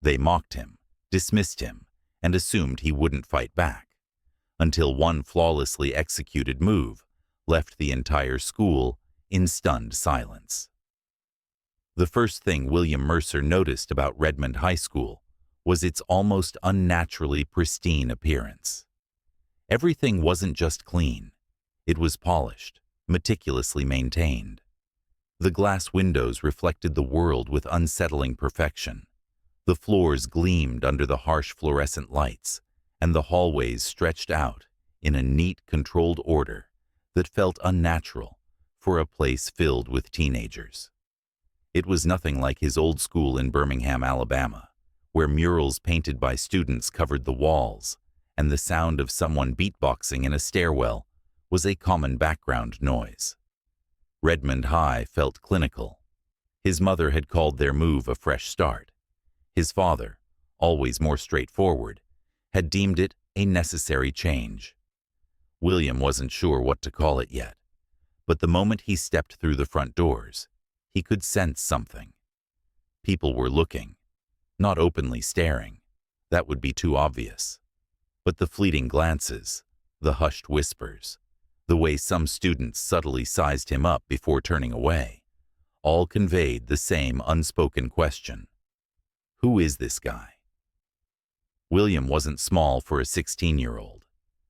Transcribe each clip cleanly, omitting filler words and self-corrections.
They mocked him, dismissed him, and assumed he wouldn't fight back, until one flawlessly executed move left the entire school in stunned silence. The first thing William Mercer noticed about Redmond High School was its almost unnaturally pristine appearance. Everything wasn't just clean. It was polished, meticulously maintained. The glass windows reflected the world with unsettling perfection. The floors gleamed under the harsh fluorescent lights, and the hallways stretched out in a neat, controlled order that felt unnatural for a place filled with teenagers. It was nothing like his old school in Birmingham, Alabama, where murals painted by students covered the walls, and the sound of someone beatboxing in a stairwell was a common background noise. Redmond High felt clinical. His mother had called their move a fresh start. His father, always more straightforward, had deemed it a necessary change. William wasn't sure what to call it yet, but the moment he stepped through the front doors, he could sense something. People were looking, not openly staring. That would be too obvious. But the fleeting glances, the hushed whispers, the way some students subtly sized him up before turning away, all conveyed the same unspoken question. Who is this guy? William wasn't small for a 16-year-old.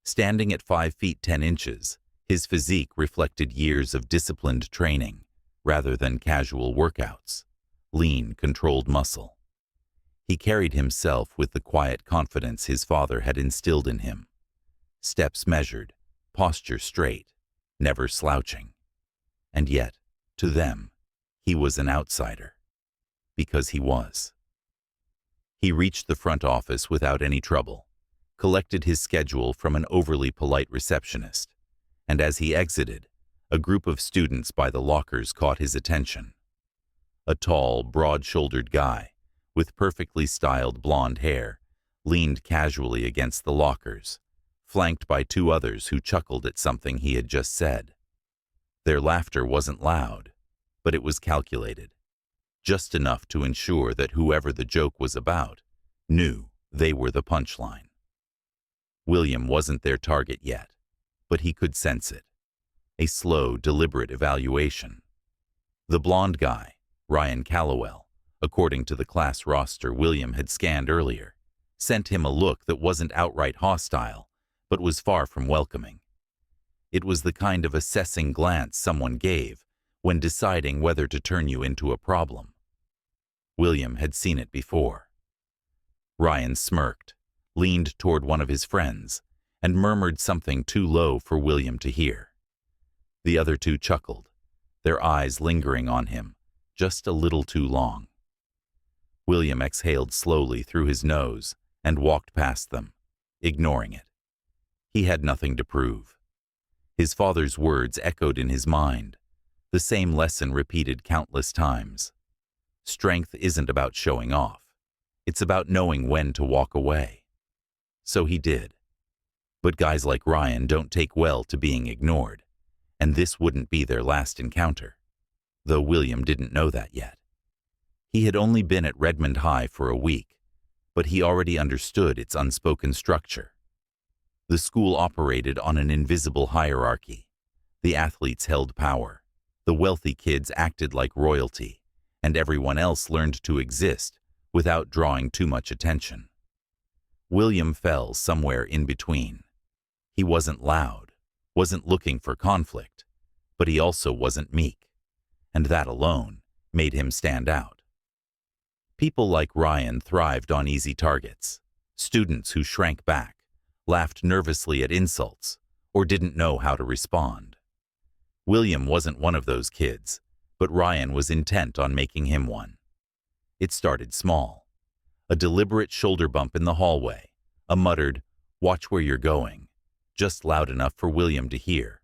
Standing at 5 feet 10 inches, his physique reflected years of disciplined training rather than casual workouts, lean, controlled muscle. He carried himself with the quiet confidence his father had instilled in him. Steps measured, posture straight, never slouching. And yet, to them, he was an outsider. Because he was. He reached the front office without any trouble, collected his schedule from an overly polite receptionist, and as he exited, a group of students by the lockers caught his attention. A tall, broad-shouldered guy, with perfectly styled blonde hair, leaned casually against the lockers, flanked by 2 others who chuckled at something he had just said. Their laughter wasn't loud, but it was calculated, just enough to ensure that whoever the joke was about knew they were the punchline. William wasn't their target yet, but he could sense it. A slow, deliberate evaluation. The blonde guy, Ryan Callowell, according to the class roster William had scanned earlier, sent him a look that wasn't outright hostile, but was far from welcoming. It was the kind of assessing glance someone gave when deciding whether to turn you into a problem. William had seen it before. Ryan smirked, leaned toward one of his friends, and murmured something too low for William to hear. The other 2 chuckled, their eyes lingering on him just a little too long. William exhaled slowly through his nose and walked past them, ignoring it. He had nothing to prove. His father's words echoed in his mind, the same lesson repeated countless times. Strength isn't about showing off. It's about knowing when to walk away. So he did. But guys like Ryan don't take well to being ignored, and this wouldn't be their last encounter, though William didn't know that yet. He had only been at Redmond High for a week, but he already understood its unspoken structure. The school operated on an invisible hierarchy. The athletes held power, the wealthy kids acted like royalty, and everyone else learned to exist without drawing too much attention. William fell somewhere in between. He wasn't loud, wasn't looking for conflict, but he also wasn't meek, and that alone made him stand out. People like Ryan thrived on easy targets, students who shrank back, laughed nervously at insults, or didn't know how to respond. William wasn't one of those kids, but Ryan was intent on making him one. It started small. A deliberate shoulder bump in the hallway, a muttered, "Watch where you're going," just loud enough for William to hear.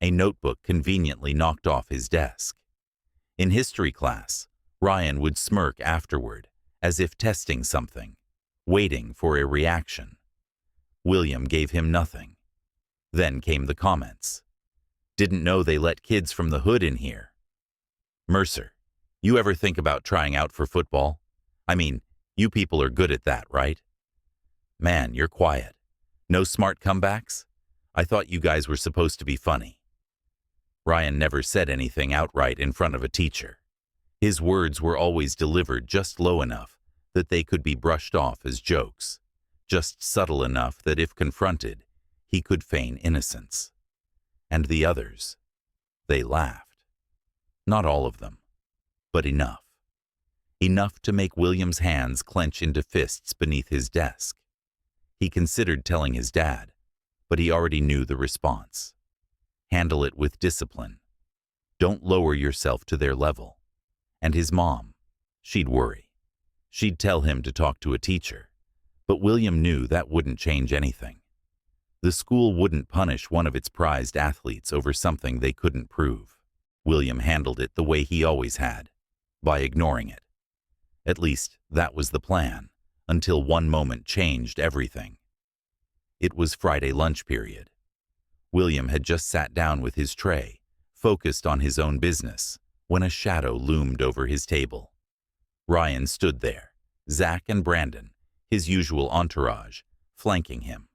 A notebook conveniently knocked off his desk. In history class, Ryan would smirk afterward, as if testing something, waiting for a reaction. William gave him nothing. Then came the comments. "Didn't know they let kids from the hood in here." "Mercer, you ever think about trying out for football? I mean, You people are good at that, right? Man, you're quiet. No smart comebacks? I thought you guys were supposed to be funny. Ryan never said anything outright in front of a teacher. His words were always delivered just low enough that they could be brushed off as jokes, just subtle enough that if confronted, he could feign innocence. And the others, they laughed. Not all of them, but enough. Enough to make William's hands clench into fists beneath his desk. He considered telling his dad, but he already knew the response. Handle it with discipline. Don't lower yourself to their level. And his mom, she'd worry. She'd tell him to talk to a teacher, but William knew that wouldn't change anything. The school wouldn't punish one of its prized athletes over something they couldn't prove. William handled it the way he always had, by ignoring it. At least, that was the plan, until one moment changed everything. It was Friday lunch period. William had just sat down with his tray, focused on his own business, when a shadow loomed over his table. Ryan stood there, Zach and Brandon, his usual entourage, flanking him.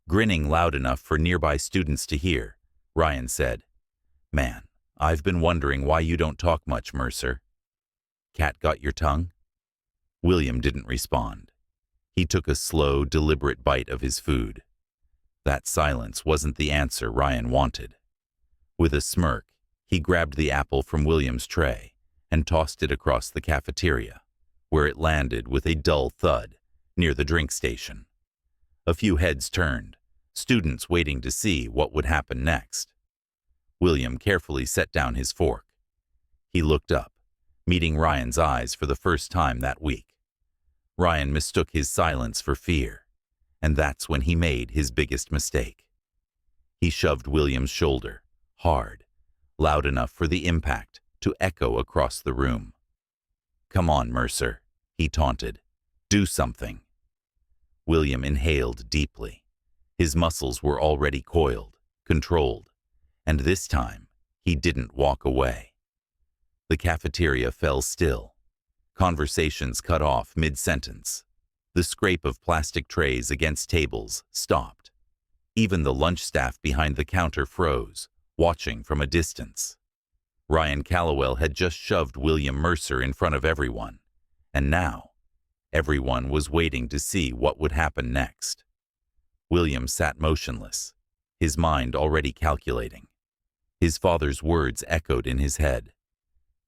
Grinning loud enough for nearby students to hear, Ryan said, "Man, I've been wondering why you don't talk much, Mercer. Cat got your tongue?" William didn't respond. He took a slow, deliberate bite of his food. That silence wasn't the answer Ryan wanted. With a smirk, he grabbed the apple from William's tray and tossed it across the cafeteria, where it landed with a dull thud near the drink station. A few heads turned, students waiting to see what would happen next. William carefully set down his fork. He looked up, meeting Ryan's eyes for the first time that week. Ryan mistook his silence for fear, and that's when he made his biggest mistake. He shoved William's shoulder, hard, loud enough for the impact to echo across the room. "Come on, Mercer," he taunted. "Do something." William inhaled deeply. His muscles were already coiled, controlled, and this time he didn't walk away. The cafeteria fell still. Conversations cut off mid-sentence. The scrape of plastic trays against tables stopped. Even the lunch staff behind the counter froze, watching from a distance. Ryan Callowell had just shoved William Mercer in front of everyone, and now everyone was waiting to see what would happen next. William sat motionless, his mind already calculating. His father's words echoed in his head.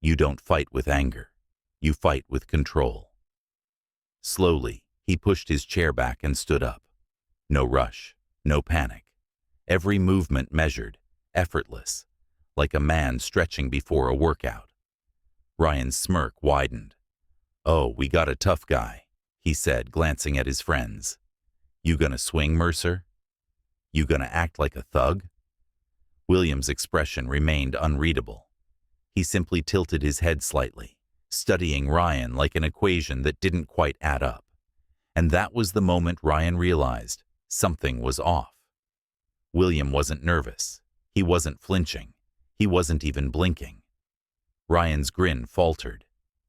"You don't fight with anger. You fight with control." Slowly, he pushed his chair back and stood up. No rush, no panic. Every movement measured, effortless, like a man stretching before a workout. Ryan's smirk widened. "Oh, we got a tough guy," he said, glancing at his friends. "You gonna swing, Mercer? You gonna act like a thug?" William's expression remained unreadable. He simply tilted his head slightly, studying Ryan like an equation that didn't quite add up. And that was the moment Ryan realized something was off. William wasn't nervous. He wasn't flinching. He wasn't even blinking. Ryan's grin faltered,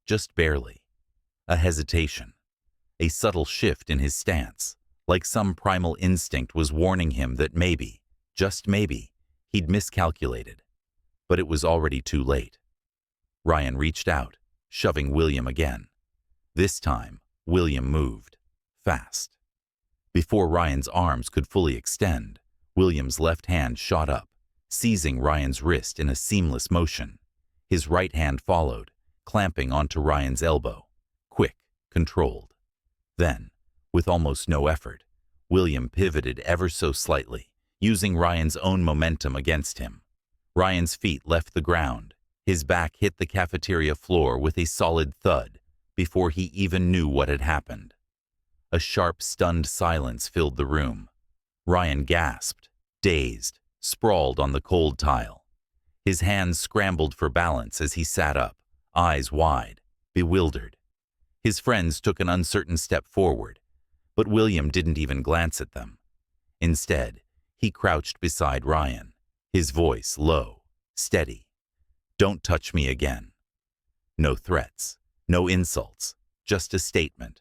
just barely. A hesitation. A subtle shift in his stance, like some primal instinct was warning him that maybe, just maybe, he'd miscalculated. But it was already too late. Ryan reached out, shoving William again. This time, William moved, fast. Before Ryan's arms could fully extend, William's left hand shot up, seizing Ryan's wrist in a seamless motion. His right hand followed, clamping onto Ryan's elbow, quick, controlled. Then, with almost no effort, William pivoted ever so slightly, using Ryan's own momentum against him. Ryan's feet left the ground. His back hit the cafeteria floor with a solid thud before he even knew what had happened. A sharp, stunned silence filled the room. Ryan gasped, dazed, sprawled on the cold tile. His hands scrambled for balance as he sat up, eyes wide, bewildered. His friends took an uncertain step forward, but William didn't even glance at them. Instead, he crouched beside Ryan, his voice low, steady. "Don't touch me again." No threats, no insults, just a statement.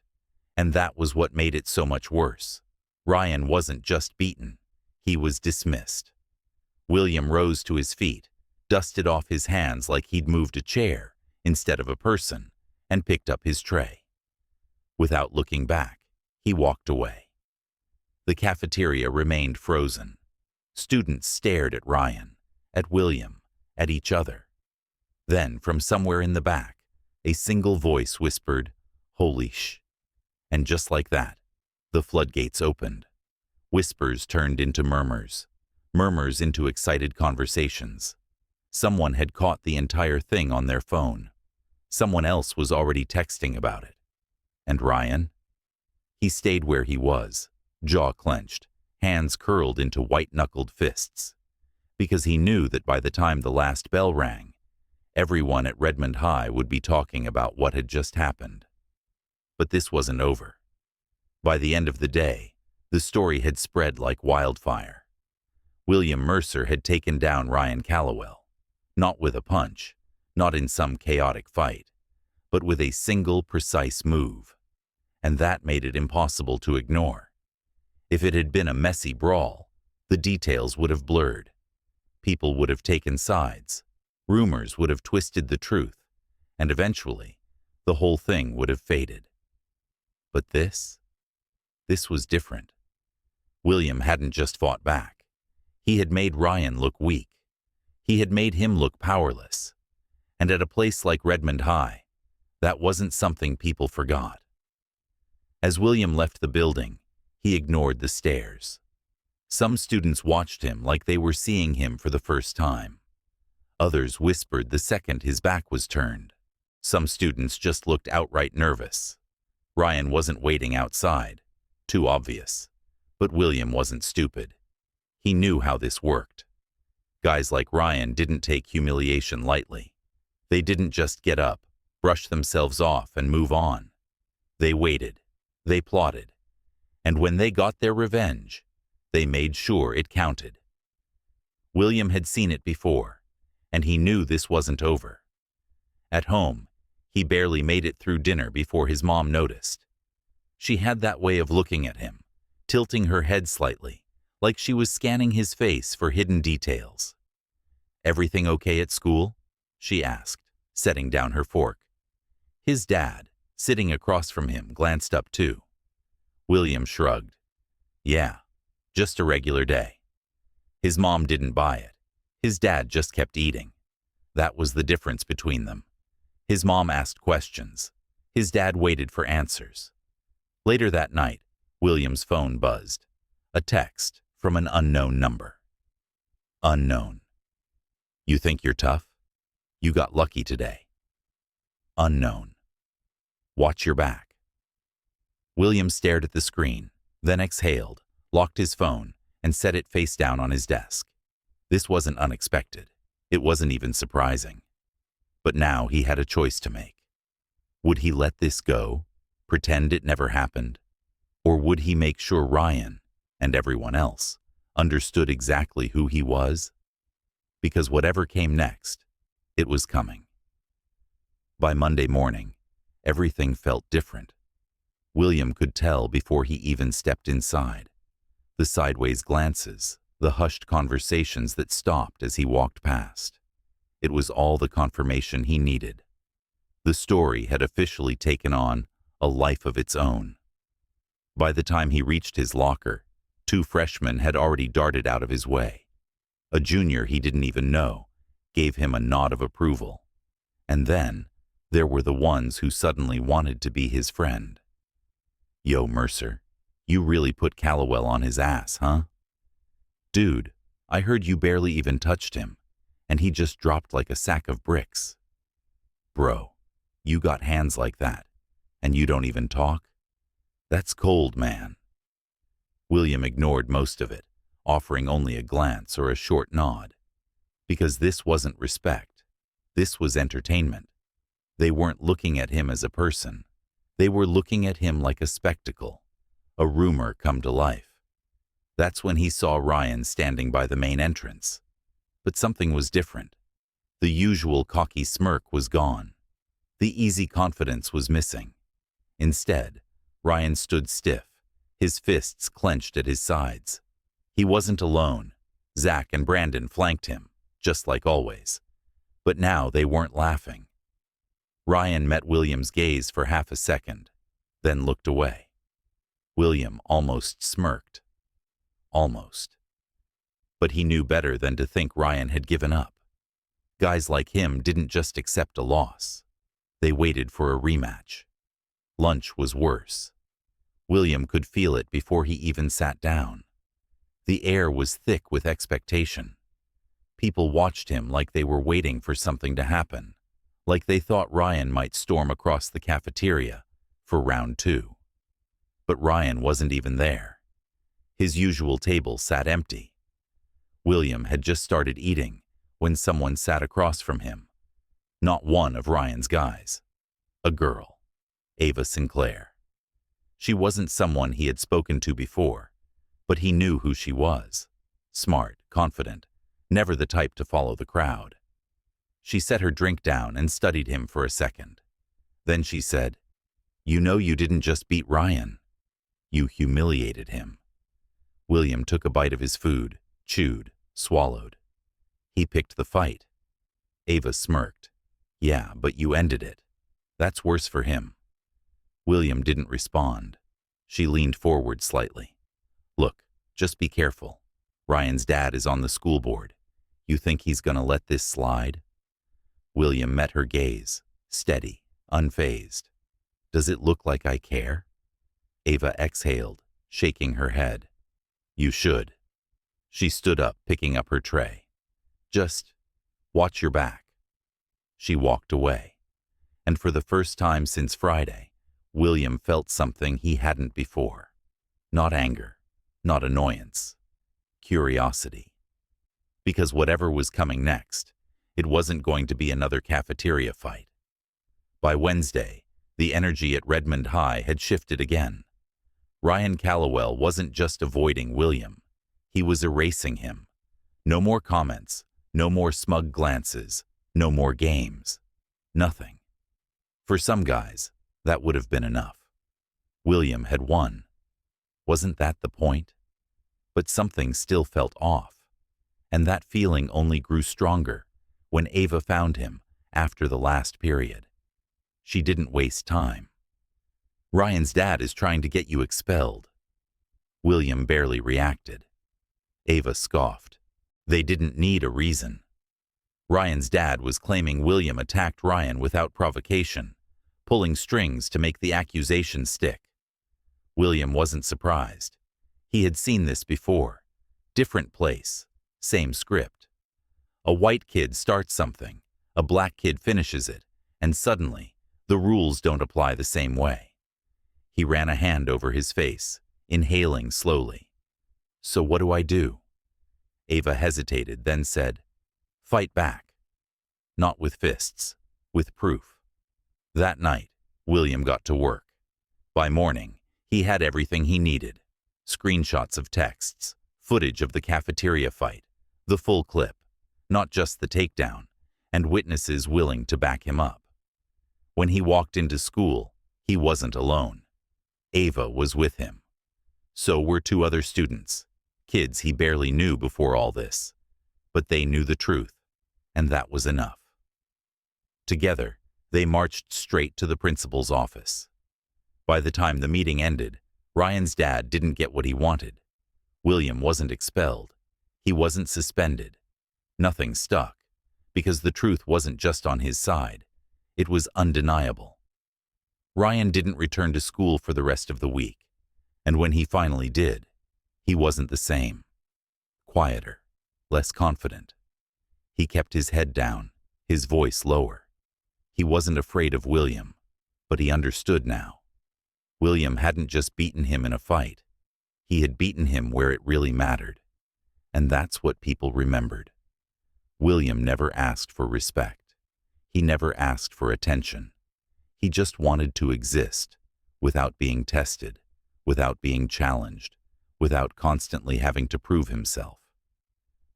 And that was what made it so much worse. Ryan wasn't just beaten, he was dismissed. William rose to his feet, dusted off his hands like he'd moved a chair instead of a person, and picked up his tray. Without looking back, he walked away. The cafeteria remained frozen. Students stared at Ryan, at William, at each other. Then, from somewhere in the back, a single voice whispered, "Holy sh!" And just like that, the floodgates opened. Whispers turned into murmurs, murmurs into excited conversations. Someone had caught the entire thing on their phone. Someone else was already texting about it. And Ryan? He stayed where he was, jaw clenched, hands curled into white-knuckled fists, because he knew that by the time the last bell rang, everyone at Redmond High would be talking about what had just happened. But this wasn't over. By the end of the day, the story had spread like wildfire. William Mercer had taken down Ryan Callowell, not with a punch, not in some chaotic fight, but with a single precise move. And that made it impossible to ignore. If it had been a messy brawl, the details would have blurred. People would have taken sides. Rumors would have twisted the truth, and eventually, the whole thing would have faded. But this was different. William hadn't just fought back. He had made Ryan look weak. He had made him look powerless. And at a place like Redmond High, that wasn't something people forgot. As William left the building, he ignored the stares. Some students watched him like they were seeing him for the first time. Others whispered the second his back was turned. Some students just looked outright nervous. Ryan wasn't waiting outside. Too obvious. But William wasn't stupid. He knew how this worked. Guys like Ryan didn't take humiliation lightly. They didn't just get up, brush themselves off, and move on. They waited. They plotted. And when they got their revenge, they made sure it counted. William had seen it before, and he knew this wasn't over. At home, he barely made it through dinner before his mom noticed. She had that way of looking at him, tilting her head slightly, like she was scanning his face for hidden details. "Everything okay at school?" she asked, setting down her fork. His dad, sitting across from him, glanced up too. William shrugged. "Yeah, just a regular day." His mom didn't buy it. His dad just kept eating. That was the difference between them. His mom asked questions. His dad waited for answers. Later that night, William's phone buzzed. A text from an unknown number. Unknown. "You think you're tough? You got lucky today." Unknown. "Watch your back." William stared at the screen, then exhaled, locked his phone, and set it face down on his desk. This wasn't unexpected. It wasn't even surprising. But now he had a choice to make. Would he let this go, pretend it never happened? Or would he make sure Ryan, and everyone else, understood exactly who he was? Because whatever came next, it was coming. By Monday morning, everything felt different. William could tell before he even stepped inside. The sideways glances, the hushed conversations that stopped as he walked past. It was all the confirmation he needed. The story had officially taken on a life of its own. By the time he reached his locker, 2 freshmen had already darted out of his way. A junior he didn't even know gave him a nod of approval. And then there were the ones who suddenly wanted to be his friend. "Yo, Mercer, you really put Callowell on his ass, huh? Dude, I heard you barely even touched him, and he just dropped like a sack of bricks. Bro, you got hands like that, and you don't even talk? That's cold, man." William ignored most of it, offering only a glance or a short nod. Because this wasn't respect. This was entertainment. They weren't looking at him as a person. They were looking at him like a spectacle, a rumor come to life. That's when he saw Ryan standing by the main entrance. But something was different. The usual cocky smirk was gone. The easy confidence was missing. Instead, Ryan stood stiff, his fists clenched at his sides. He wasn't alone. Zach and Brandon flanked him, just like always. But now they weren't laughing. Ryan met William's gaze for half a second, then looked away. William almost smirked. Almost. But he knew better than to think Ryan had given up. Guys like him didn't just accept a loss. They waited for a rematch. Lunch was worse. William could feel it before he even sat down. The air was thick with expectation. People watched him like they were waiting for something to happen, like they thought Ryan might storm across the cafeteria for round 2. But Ryan wasn't even there. His usual table sat empty. William had just started eating when someone sat across from him. Not one of Ryan's guys. A girl. Ava Sinclair. She wasn't someone he had spoken to before, but he knew who she was. Smart, confident, never the type to follow the crowd. She set her drink down and studied him for a second. Then she said, "You know you didn't just beat Ryan. You humiliated him." William took a bite of his food, chewed, swallowed. He picked the fight. Ava smirked. "Yeah, but you ended it. That's worse for him." William didn't respond. She leaned forward slightly. "Look, just be careful. Ryan's dad is on the school board. You think he's gonna let this slide?" William met her gaze, steady, unfazed. "Does it look like I care?" Ava exhaled, shaking her head. "You should." She stood up, picking up her tray. "Just watch your back." She walked away. And for the first time since Friday, William felt something he hadn't before. Not anger, not annoyance. Curiosity. Because whatever was coming next, it wasn't going to be another cafeteria fight. By Wednesday, the energy at Redmond High had shifted again. Ryan Callowell wasn't just avoiding William. He was erasing him. No more comments, no more smug glances, no more games. Nothing. For some guys, that would have been enough. William had won. Wasn't that the point? But something still felt off. And that feeling only grew stronger when Ava found him after the last period. She didn't waste time. "Ryan's dad is trying to get you expelled." William barely reacted. Ava scoffed. They didn't need a reason. Ryan's dad was claiming William attacked Ryan without provocation, pulling strings to make the accusation stick. William wasn't surprised. He had seen this before. Different place, same script. A white kid starts something, a black kid finishes it, and suddenly, the rules don't apply the same way. He ran a hand over his face, inhaling slowly. "So what do I do?" Ava hesitated, then said, "Fight back." Not with fists, with proof. That night, William got to work. By morning, he had everything he needed. Screenshots of texts, footage of the cafeteria fight, the full clip, not just the takedown, and witnesses willing to back him up. When he walked into school, he wasn't alone. Ava was with him. So were 2 other students, kids he barely knew before all this. But they knew the truth, and that was enough. Together, they marched straight to the principal's office. By the time the meeting ended, Ryan's dad didn't get what he wanted. William wasn't expelled. He wasn't suspended. Nothing stuck, because the truth wasn't just on his side. It was undeniable. Ryan didn't return to school for the rest of the week, and when he finally did, he wasn't the same. Quieter, less confident. He kept his head down, his voice lower. He wasn't afraid of William, but he understood now. William hadn't just beaten him in a fight. He had beaten him where it really mattered. And that's what people remembered. William never asked for respect. He never asked for attention. He just wanted to exist, without being tested, without being challenged, without constantly having to prove himself.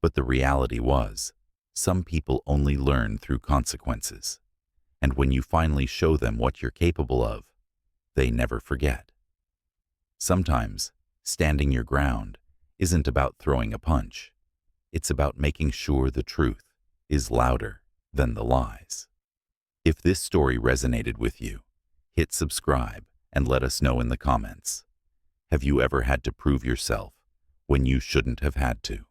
But the reality was, some people only learn through consequences. And when you finally show them what you're capable of, they never forget. Sometimes, standing your ground isn't about throwing a punch. It's about making sure the truth is louder than the lies. If this story resonated with you, hit subscribe and let us know in the comments. Have you ever had to prove yourself when you shouldn't have had to?